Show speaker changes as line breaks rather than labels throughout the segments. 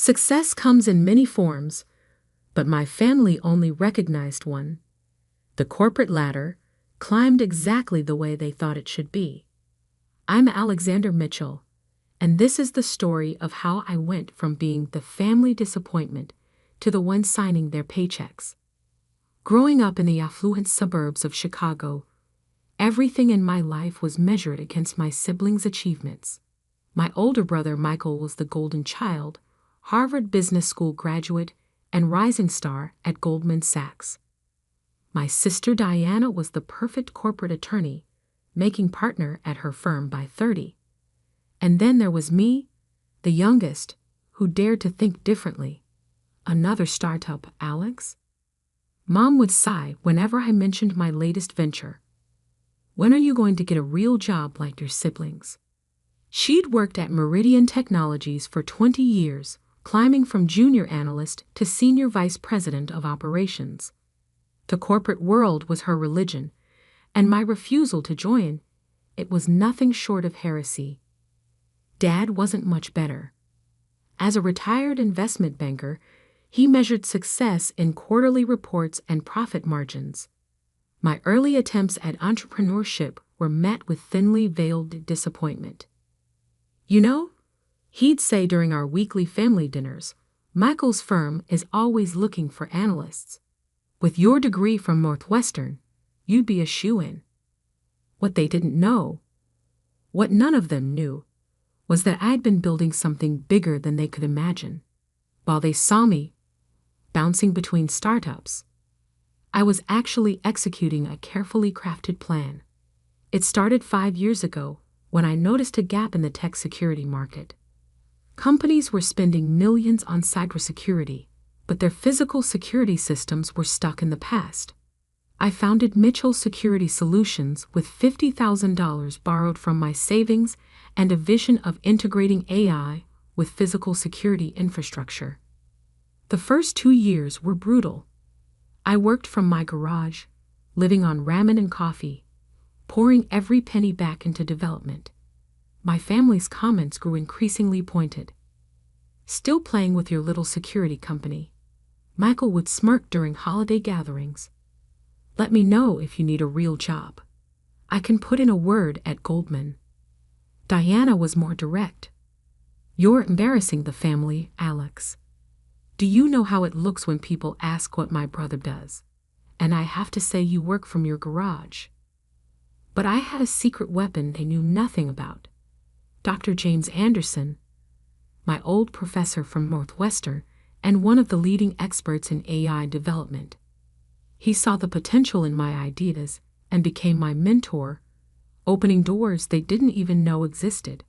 Success comes in many forms, but my family only recognized one. The corporate ladder climbed exactly the way they thought it should be. I'm Alexander Mitchell, and this is the story of how I went from being the family disappointment to the one signing their paychecks. Growing up in the affluent suburbs of Chicago, everything in my life was measured against my siblings' achievements. My older brother Michael was the golden child, Harvard Business School graduate, and rising star at Goldman Sachs. My sister Diana was the perfect corporate attorney, making partner at her firm by 30. And then there was me, the youngest, who dared to think differently. Another startup, Alex? Mom would sigh whenever I mentioned my latest venture. When are you going to get a real job like your siblings? She'd worked at Meridian Technologies for 20 years, climbing from junior analyst to senior vice president of operations. The corporate world was her religion, and my refusal to join, it was nothing short of heresy. Dad wasn't much better. As a retired investment banker, he measured success in quarterly reports and profit margins. My early attempts at entrepreneurship were met with thinly veiled disappointment. You know, he'd say during our weekly family dinners, Michael's firm is always looking for analysts. With your degree from Northwestern, you'd be a shoo-in. What they didn't know, what none of them knew, was that I'd been building something bigger than they could imagine. While they saw me bouncing between startups, I was actually executing a carefully crafted plan. It started 5 years ago when I noticed a gap in the tech security market. Companies were spending millions on cybersecurity, but their physical security systems were stuck in the past. I founded Mitchell Security Solutions with $50,000 borrowed from my savings and a vision of integrating AI with physical security infrastructure. The first 2 years were brutal. I worked from my garage, living on ramen and coffee, pouring every penny back into development. My family's comments grew increasingly pointed. Still playing with your little security company? Michael would smirk during holiday gatherings. Let me know if you need a real job. I can put in a word at Goldman. Diana was more direct. You're embarrassing the family, Alex. Do you know how it looks when people ask what my brother does? And I have to say you work from your garage. But I had a secret weapon they knew nothing about. Dr. James Anderson, my old professor from Northwestern and one of the leading experts in AI development. He saw the potential in my ideas and became my mentor, opening doors they didn't even know existed.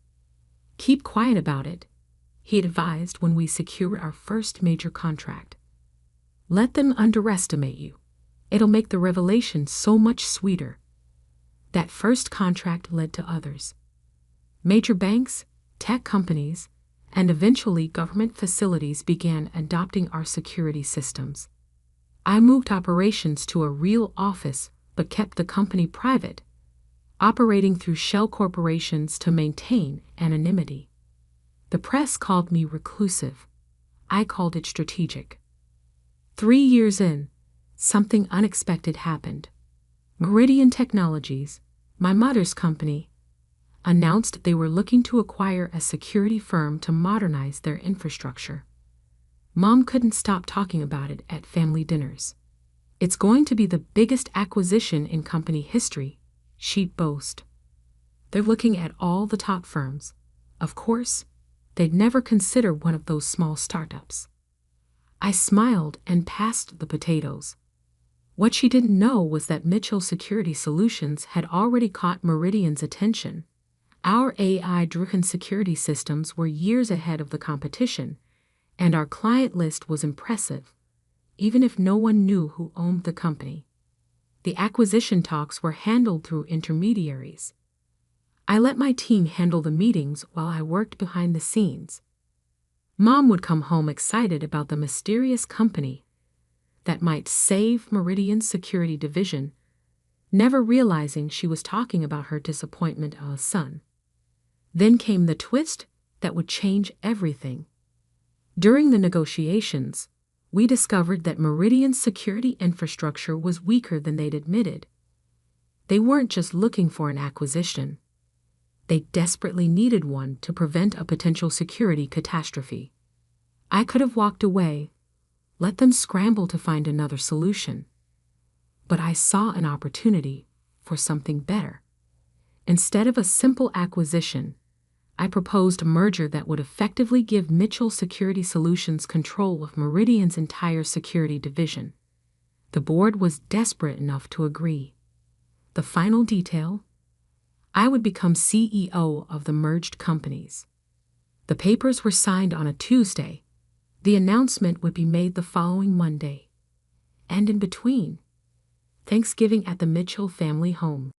Keep quiet about it, he advised when we secured our first major contract. Let them underestimate you. It'll make the revelation so much sweeter. That first contract led to others. Major banks, tech companies, and eventually government facilities began adopting our security systems. I moved operations to a real office but kept the company private, operating through shell corporations to maintain anonymity. The press called me reclusive. I called it strategic. 3 years in, something unexpected happened. Meridian Technologies, my mother's company, announced they were looking to acquire a security firm to modernize their infrastructure. Mom couldn't stop talking about it at family dinners. It's going to be the biggest acquisition in company history, she'd boast. They're looking at all the top firms. Of course, they'd never consider one of those small startups. I smiled and passed the potatoes. What she didn't know was that Mitchell Security Solutions had already caught Meridian's attention. Our AI-driven security systems were years ahead of the competition, and our client list was impressive, even if no one knew who owned the company. The acquisition talks were handled through intermediaries. I let my team handle the meetings while I worked behind the scenes. Mom would come home excited about the mysterious company that might save Meridian's security division, never realizing she was talking about her disappointment of a son. Then came the twist that would change everything. During the negotiations, we discovered that Meridian's security infrastructure was weaker than they'd admitted. They weren't just looking for an acquisition. They desperately needed one to prevent a potential security catastrophe. I could have walked away, let them scramble to find another solution. But I saw an opportunity for something better. Instead of a simple acquisition, I proposed a merger that would effectively give Mitchell Security Solutions control of Meridian's entire security division. The board was desperate enough to agree. The final detail? I would become CEO of the merged companies. The papers were signed on a Tuesday. The announcement would be made the following Monday. And in between, Thanksgiving at the Mitchell family home.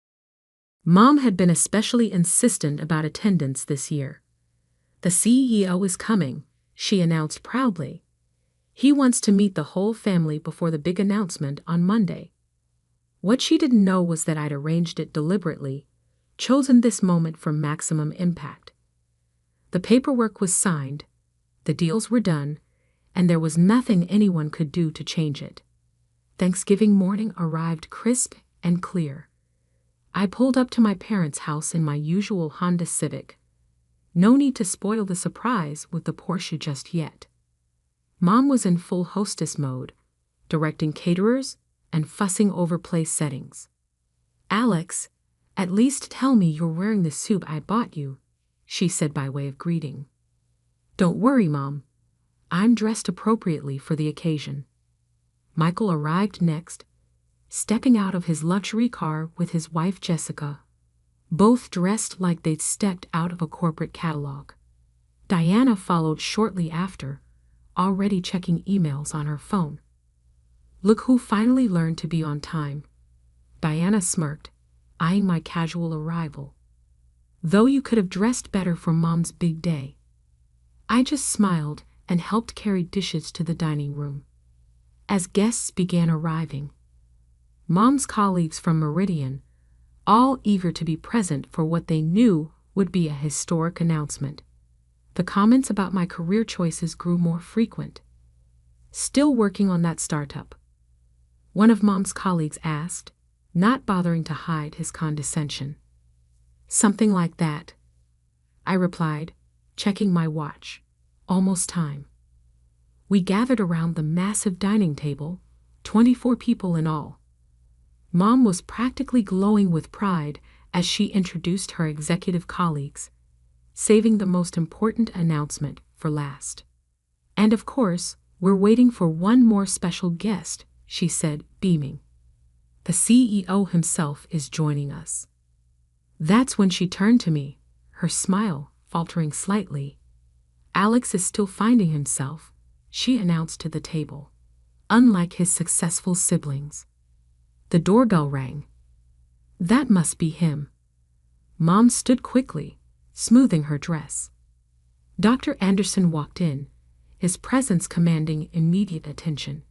Mom had been especially insistent about attendance this year. The CEO is coming, she announced proudly. He wants to meet the whole family before the big announcement on Monday. What she didn't know was that I'd arranged it deliberately, chosen this moment for maximum impact. The paperwork was signed, the deals were done, and there was nothing anyone could do to change it. Thanksgiving morning arrived crisp and clear. I pulled up to my parents' house in my usual Honda Civic. No need to spoil the surprise with the Porsche just yet. Mom was in full hostess mode, directing caterers and fussing over place settings. "Alex, at least tell me you're wearing the suit I bought you," she said by way of greeting. "Don't worry, Mom. I'm dressed appropriately for the occasion." Michael arrived next, stepping out of his luxury car with his wife Jessica, both dressed like they'd stepped out of a corporate catalog. Diana followed shortly after, already checking emails on her phone. "Look who finally learned to be on time." Diana smirked, eyeing my casual arrival. "Though you could have dressed better for Mom's big day." I just smiled and helped carry dishes to the dining room. As guests began arriving, Mom's colleagues from Meridian, all eager to be present for what they knew would be a historic announcement. The comments about my career choices grew more frequent. "Still working on that startup?" one of Mom's colleagues asked, not bothering to hide his condescension. "Something like that," I replied, checking my watch. Almost time. We gathered around the massive dining table, 24 people in all. Mom was practically glowing with pride as she introduced her executive colleagues, saving the most important announcement for last. "And of course, we're waiting for one more special guest," she said, beaming. "The CEO himself is joining us." That's when she turned to me, her smile faltering slightly. "Alex is still finding himself," she announced to the table, "unlike his successful siblings." The doorbell rang. That must be him. Mom stood quickly, smoothing her dress. Dr. Anderson walked in, his presence commanding immediate attention.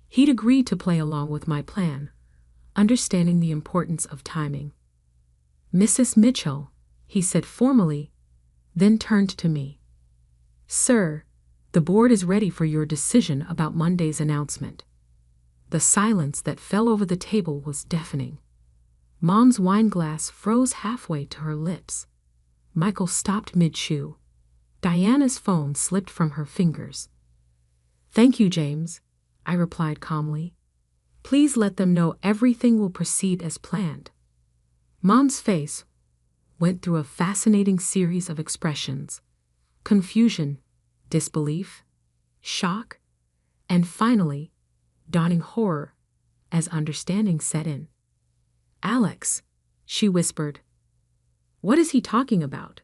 He'd agreed to play along with my plan, understanding the importance of timing. "Mrs. Mitchell," he said formally, then turned to me. "Sir, the board is ready for your decision about Monday's announcement." The silence that fell over the table was deafening. Mom's wine glass froze halfway to her lips. Michael stopped mid-chew. Diana's phone slipped from her fingers. "Thank you, James," I replied calmly. "Please let them know everything will proceed as planned." Mom's face went through a fascinating series of expressions: confusion, disbelief, shock, and finally, dawning horror as understanding set in. "Alex," she whispered. "What is he talking about?"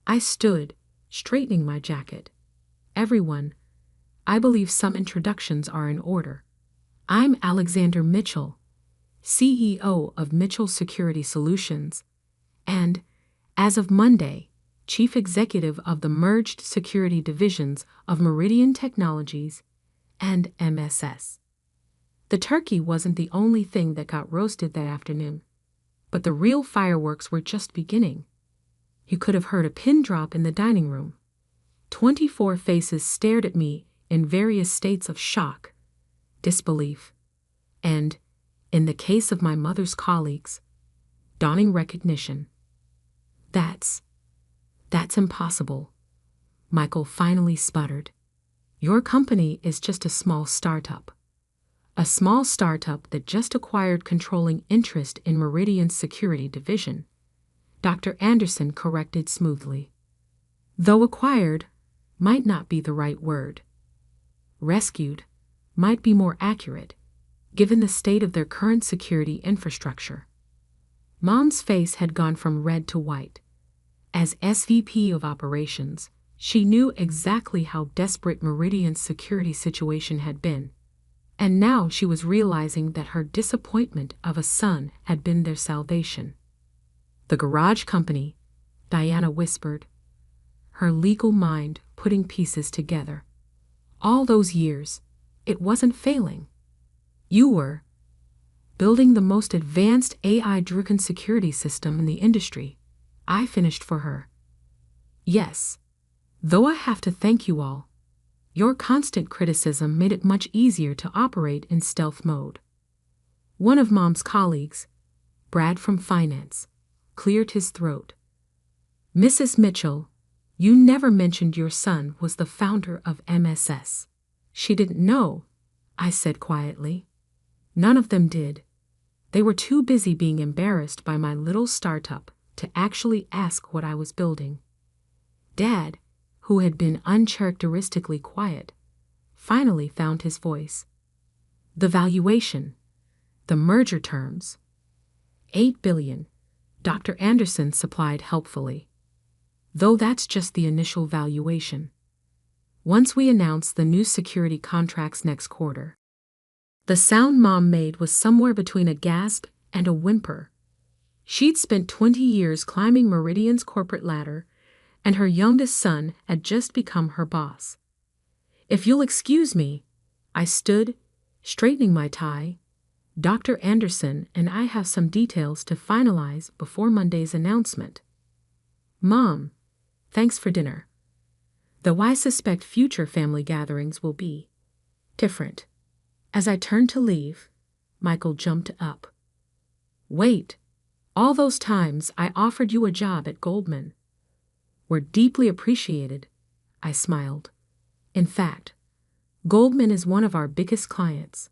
I stood, straightening my jacket. "Everyone, I believe some introductions are in order. I'm Alexander Mitchell, CEO of Mitchell Security Solutions, and, as of Monday, Chief Executive of the merged security divisions of Meridian Technologies and MSS. The turkey wasn't the only thing that got roasted that afternoon, but the real fireworks were just beginning. You could have heard a pin drop in the dining room. 24 faces stared at me in various states of shock, disbelief, and, in the case of my mother's colleagues, dawning recognition. That's impossible, Michael finally sputtered. Your company is just a small startup. A small startup that just acquired controlling interest in Meridian's security division, Dr. Anderson corrected smoothly. Though acquired might not be the right word. Rescued might be more accurate, given the state of their current security infrastructure. Mom's face had gone from red to white. As SVP of operations, she knew exactly how desperate Meridian's security situation had been. And now she was realizing that her disappointment of a son had been their salvation. The garage company, Diana whispered, her legal mind putting pieces together. All those years, it wasn't failing. You were building the most advanced AI-driven security system in the industry. I finished for her. Yes, though I have to thank you all. Your constant criticism made it much easier to operate in stealth mode. One of Mom's colleagues, Brad from finance, cleared his throat. Mrs. Mitchell, you never mentioned your son was the founder of MSS. She didn't know, I said quietly. None of them did. They were too busy being embarrassed by my little startup to actually ask what I was building. Dad, who had been uncharacteristically quiet, finally found his voice. The valuation, the merger terms. $8 billion, Dr. Anderson supplied helpfully. Though that's just the initial valuation. Once we announce the new security contracts next quarter. The sound Mom made was somewhere between a gasp and a whimper. She'd spent 20 years climbing Meridian's corporate ladder, and her youngest son had just become her boss. If you'll excuse me, I stood, straightening my tie. Dr. Anderson and I have some details to finalize before Monday's announcement. Mom, thanks for dinner. Though I suspect future family gatherings will be different. As I turned to leave, Michael jumped up. Wait, all those times I offered you a job at Goldman were deeply appreciated, I smiled. In fact, Goldman is one of our biggest clients.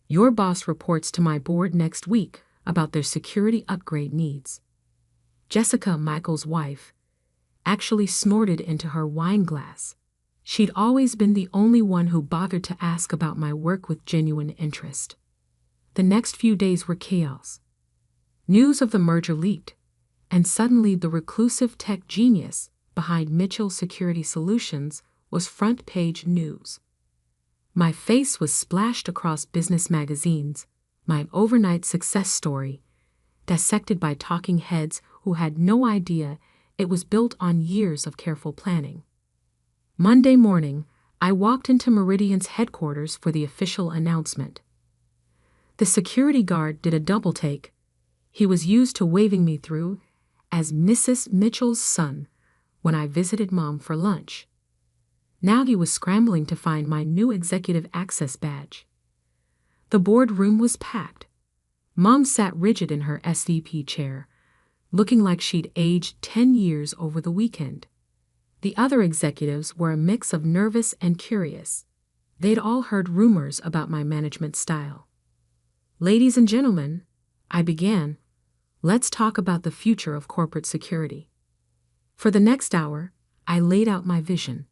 Your boss reports to my board next week about their security upgrade needs. Jessica, Michael's wife, actually snorted into her wine glass. She'd always been the only one who bothered to ask about my work with genuine interest. The next few days were chaos. News of the merger leaked, and suddenly the reclusive tech genius behind Mitchell Security Solutions was front-page news. My face was splashed across business magazines, my overnight success story, dissected by talking heads who had no idea it was built on years of careful planning. Monday morning, I walked into Meridian's headquarters for the official announcement. The security guard did a double-take. He was used to waving me through as Mrs. Mitchell's son when I visited Mom for lunch. Now he was scrambling to find my new executive access badge. The boardroom was packed. Mom sat rigid in her SVP chair, looking like she'd aged 10 years over the weekend. The other executives were a mix of nervous and curious. They'd all heard rumors about my management style. Ladies and gentlemen, I began, let's talk about the future of corporate security. For the next hour, I laid out my vision.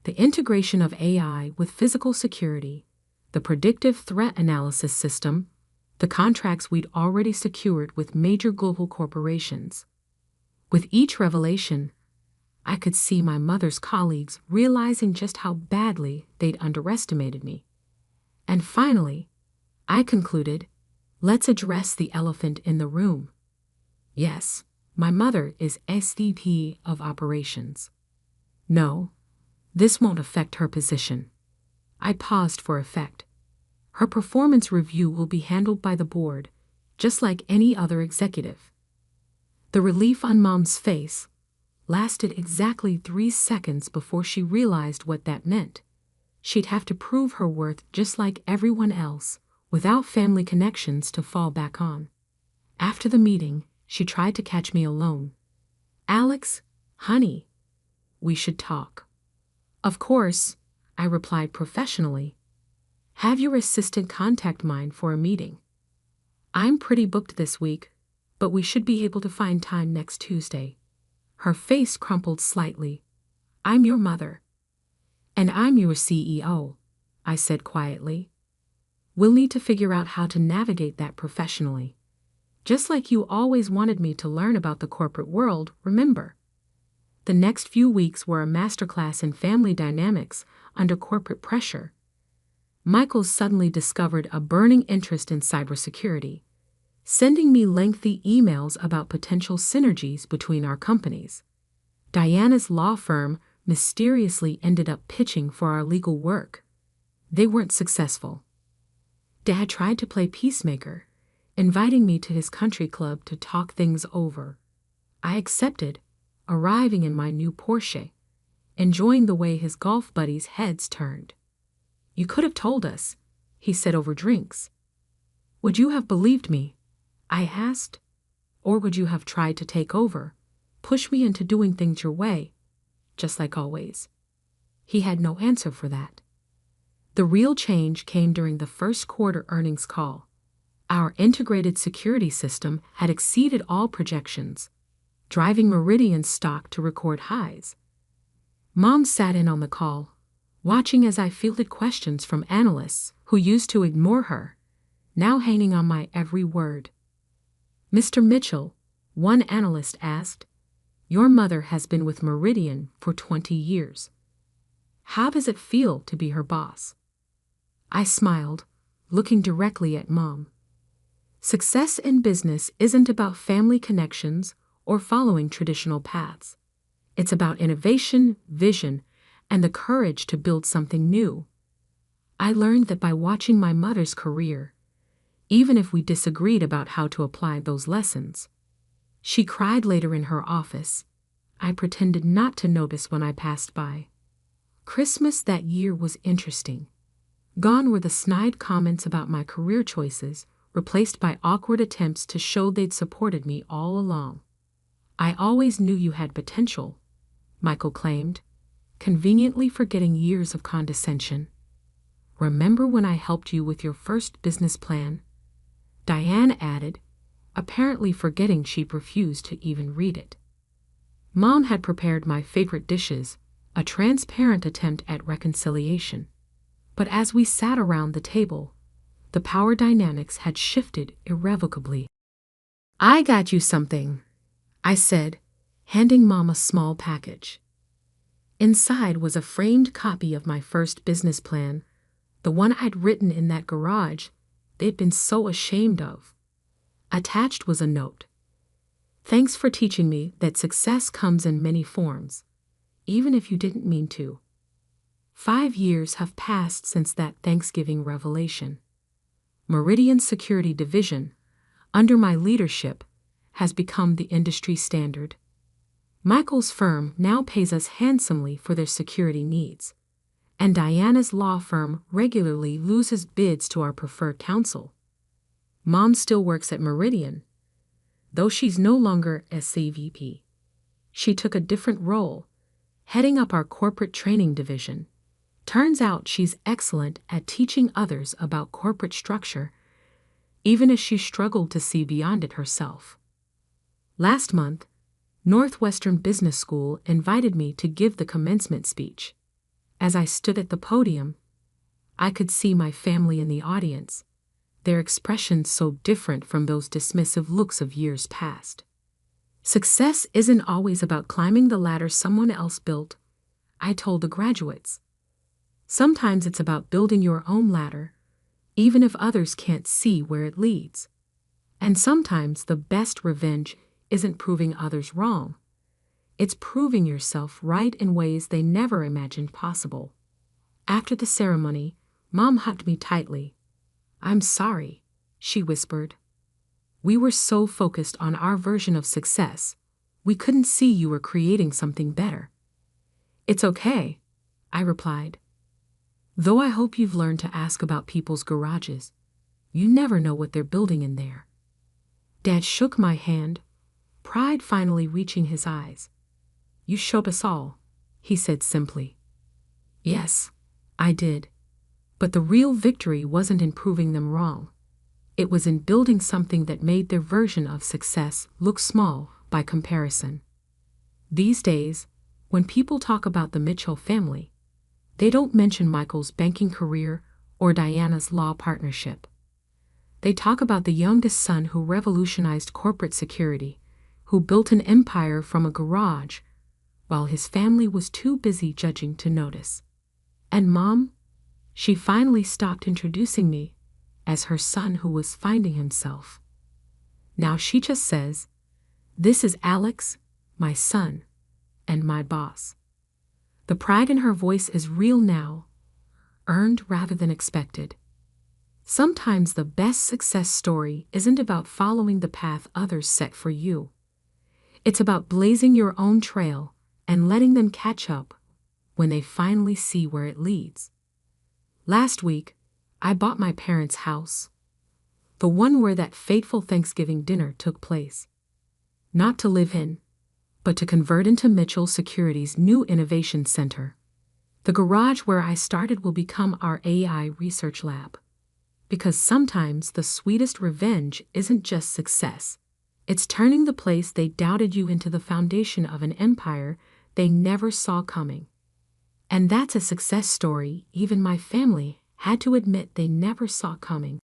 The integration of AI with physical security, the predictive threat analysis system, the contracts we'd already secured with major global corporations. With each revelation, I could see my mother's colleagues realizing just how badly they'd underestimated me. And finally, I concluded, let's address the elephant in the room. Yes, my mother is SVP of operations. No, this won't affect her position. I paused for effect. Her performance review will be handled by the board, just like any other executive. The relief on Mom's face, lasted exactly 3 seconds before she realized what that meant. She'd have to prove her worth just like everyone else, without family connections to fall back on. After the meeting, she tried to catch me alone. "Alex, honey, we should talk." "Of course," I replied professionally. "Have your assistant contact mine for a meeting. I'm pretty booked this week, but we should be able to find time next Tuesday." Her face crumpled slightly. "I'm your mother." "And I'm your CEO," I said quietly. "We'll need to figure out how to navigate that professionally. Just like you always wanted me to learn about the corporate world, remember?" The next few weeks were a masterclass in family dynamics under corporate pressure. Michael suddenly discovered a burning interest in cybersecurity, sending me lengthy emails about potential synergies between our companies. Diana's law firm mysteriously ended up pitching for our legal work. They weren't successful. Dad tried to play peacemaker, inviting me to his country club to talk things over. I accepted, arriving in my new Porsche, enjoying the way his golf buddies' heads turned. "You could have told us," he said over drinks. "Would you have believed me?" I asked. "Or would you have tried to take over, push me into doing things your way, just like always?" He had no answer for that. The real change came during the first quarter earnings call. Our integrated security system had exceeded all projections, driving Meridian's stock to record highs. Mom sat in on the call, watching as I fielded questions from analysts who used to ignore her, now hanging on my every word. "Mr. Mitchell," one analyst asked, "your mother has been with Meridian for 20 years. How does it feel to be her boss?" I smiled, looking directly at Mom. Success in business isn't about family connections or following traditional paths. It's about innovation, vision, and the courage to build something new. I learned that by watching my mother's career, even if we disagreed about how to apply those lessons. She cried later in her office. I pretended not to notice when I passed by. Christmas that year was interesting. Gone were the snide comments about my career choices, replaced by awkward attempts to show they'd supported me all along. "I always knew you had potential," Michael claimed, conveniently forgetting years of condescension. "Remember when I helped you with your first business plan?" Diane added, apparently forgetting she'd refused to even read it. Mom had prepared my favorite dishes, a transparent attempt at reconciliation. But as we sat around the table, the power dynamics had shifted irrevocably. "I got you something," I said, handing Mom a small package. Inside was a framed copy of my first business plan, the one I'd written in that garage they'd been so ashamed of. Attached was a note. "Thanks for teaching me that success comes in many forms, even if you didn't mean to. 5 years have passed since that Thanksgiving revelation. Meridian's security division, under my leadership, has become the industry standard. Michael's firm now pays us handsomely for their security needs, and Diana's law firm regularly loses bids to our preferred counsel. Mom still works at Meridian, though she's no longer SCVP. She took a different role, heading up our corporate training division. Turns out she's excellent at teaching others about corporate structure, even as she struggled to see beyond it herself. Last month, Northwestern Business School invited me to give the commencement speech. As I stood at the podium, I could see my family in the audience, their expressions so different from those dismissive looks of years past. Success isn't always about climbing the ladder someone else built, I told the graduates. Sometimes it's about building your own ladder, even if others can't see where it leads. And sometimes the best revenge isn't proving others wrong. It's proving yourself right in ways they never imagined possible. After the ceremony, Mom hugged me tightly. "I'm sorry," she whispered. "We were so focused on our version of success, We couldn't see you were creating something better." "It's okay," I replied. "Though I hope you've learned to ask about people's garages. You never know what they're building in there." Dad shook my hand, pride finally reaching his eyes. "You showed us all," he said simply. Yes, I did. But the real victory wasn't in proving them wrong. It was in building something that made their version of success look small by comparison. These days, when people talk about the Mitchell family, they don't mention Michael's banking career or Diana's law partnership. They talk about the youngest son who revolutionized corporate security, who built an empire from a garage, while his family was too busy judging to notice. And Mom? She finally stopped introducing me as her son who was finding himself. Now she just says, "This is Alex, my son, and my boss." The pride in her voice is real now, earned rather than expected. Sometimes the best success story isn't about following the path others set for you. It's about blazing your own trail and letting them catch up when they finally see where it leads. Last week, I bought my parents' house, the one where that fateful Thanksgiving dinner took place. Not to live in, but to convert into Mitchell Security's new innovation center. The garage where I started will become our AI research lab. Because sometimes the sweetest revenge isn't just success. It's turning the place they doubted you into the foundation of an empire they never saw coming. And that's a success story even my family had to admit they never saw coming.